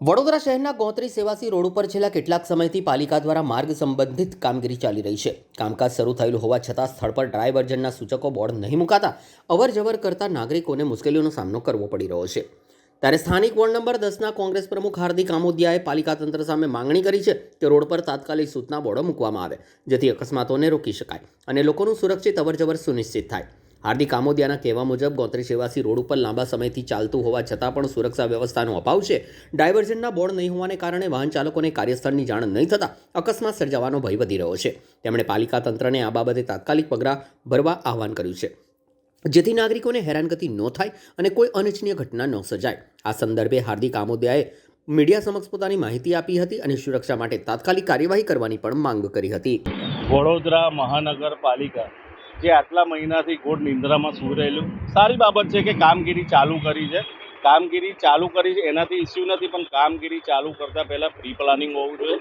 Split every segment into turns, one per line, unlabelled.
વડોદરા શહેરના ગોત્રી સેવાસી રોડ ઉપર છેલ્લા કેટલાક સમયથી પાલિકા દ્વારા માર્ગ સંબંધિત કામગીરી ચાલી રહી છે। કામકાજ શરૂ થયેલું હોવા છતાં સ્થળ પર ડાયવર્ઝનના સૂચકો બોર્ડ નહીં મુકાતા અવરજવર કરતા નાગરિકોને મુશ્કેલીઓનો સામનો કરવો પડી રહ્યો છે। ત્યારે સ્થાનિક વોર્ડ નંબર 10ના કોંગ્રેસ પ્રમુખ હાર્દિક આમોદિયાએ પાલિકા તંત્ર સામે માંગણી કરી છે કે રોડ પર તાત્કાલિક સૂચના બોર્ડો મૂકવામાં આવે જેથી અકસ્માતોને રોકી શકાય અને લોકોનું સુરક્ષિત અવરજવર સુનિશ્ચિત થાય। હાર્દિક આમોદિયાના કહેવા મુજબ ગોત્રી સેવાસી રોડ ઉપર લાંબા સમયથી ચાલતું હોવા છતાં પણ સુરક્ષા વ્યવસ્થાનો અભાવ છે। ડાયવર્ઝનના બોર્ડ નહીં હોવાને કારણે વાહન ચાલકોને કાર્યસ્થળની જાણ નહીં થતાં અકસ્માત સર્જાવાનો ભય વધી રહ્યો છે। તેમણે પાલિકા તંત્રને આ બાબતે તાત્કાલિક પગલાં ભરવા આહવાન કર્યું છે જેથી નાગરિકોને હેરાનગતિ ન થાય અને કોઈ અનિચ્છનીય ઘટના ન સર્જાય। આ સંદર્ભે હાર્દિક આમોદિયાએ મીડિયા સમક્ષ પોતાની માહિતી આપી હતી અને સુરક્ષા માટે તાત્કાલિક કાર્યવાહી કરવાની પણ માંગ કરી હતી।
વડોદરા મહાનગરપાલિકા જે આટલા મહિનાથી ઘોર નિંદ્રામાં સૂઈ રહેલું, સારી બાબત છે કે કામગીરી ચાલુ કરી છે। એનાથી ઇસ્યુ નથી, પણ કામગીરી ચાલુ કરતાં પહેલાં પ્રી પ્લાનિંગ હોવું જોઈએ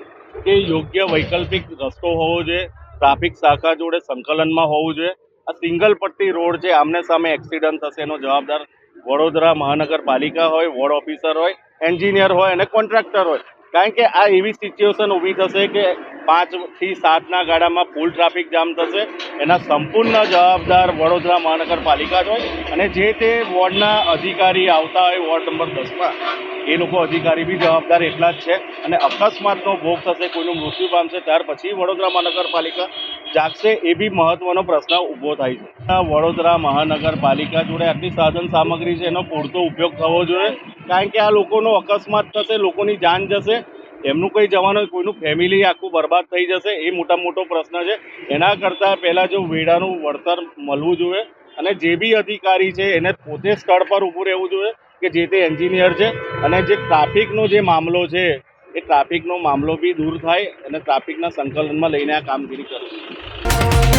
કે યોગ્ય વૈકલ્પિક રસ્તો હોવો જોઈએ, ટ્રાફિક શાખા જોડે સંકલનમાં હોવું જોઈએ। આ સિંગલ પટ્ટી રોડ છે, આમને સામે એક્સિડન્ટ થશે એનો જવાબદાર વડોદરા મહાનગરપાલિકા હોય, વોર્ડ ઓફિસર હોય, એન્જિનિયર હોય અને કોન્ટ્રાક્ટર હોય। કારણ કે આ એવી સિચ્યુએશન ઊભી થશે કે 5 થી 7ના ગાડામાં ફૂલ ટ્રાફિક જામ થશે। એના સંપૂર્ણ જવાબદાર વડોદરા મહાનગરપાલિકા જ હોય અને જે તે વોર્ડના અધિકારી આવતા હોય વોર્ડ નંબર 10માં, એ લોકો અધિકારી બી જવાબદાર એટલા જ છે અને અકસ્માતનો ભોગ થશે, કોઈનું મૃત્યુ પામશે, ત્યાર પછી વડોદરા મહાનગરપાલિકા જાગશે, એ બી મહત્વનો પ્રશ્ન ઊભો થાય છે। વડોદરા મહાનગરપાલિકા જોડે આટલી સાધન સામગ્રી છે, એનો પૂરતો ઉપયોગ થવો જોઈએ। કારણ કે આ લોકોનો અકસ્માત થશે, લોકોની જાન જશે, એમનું કંઈ જવાનું, કોઈનું ફેમિલી આખું બરબાદ થઈ જશે, એ મોટો પ્રશ્ન છે। એના કરતાં પહેલાં જો વેડાનું વળતર મળવું જોઈએ અને જે બી અધિકારી છે એને પોતે સ્થળ પર ઊભું રહેવું જોઈએ કે જે તે એન્જિનિયર છે અને જે ટ્રાફિકનો જે મામલો છે એ ટ્રાફિકનો મામલો બી દૂર થાય અને ટ્રાફિકના સંકલનમાં લઈને આ કામગીરી કરવી।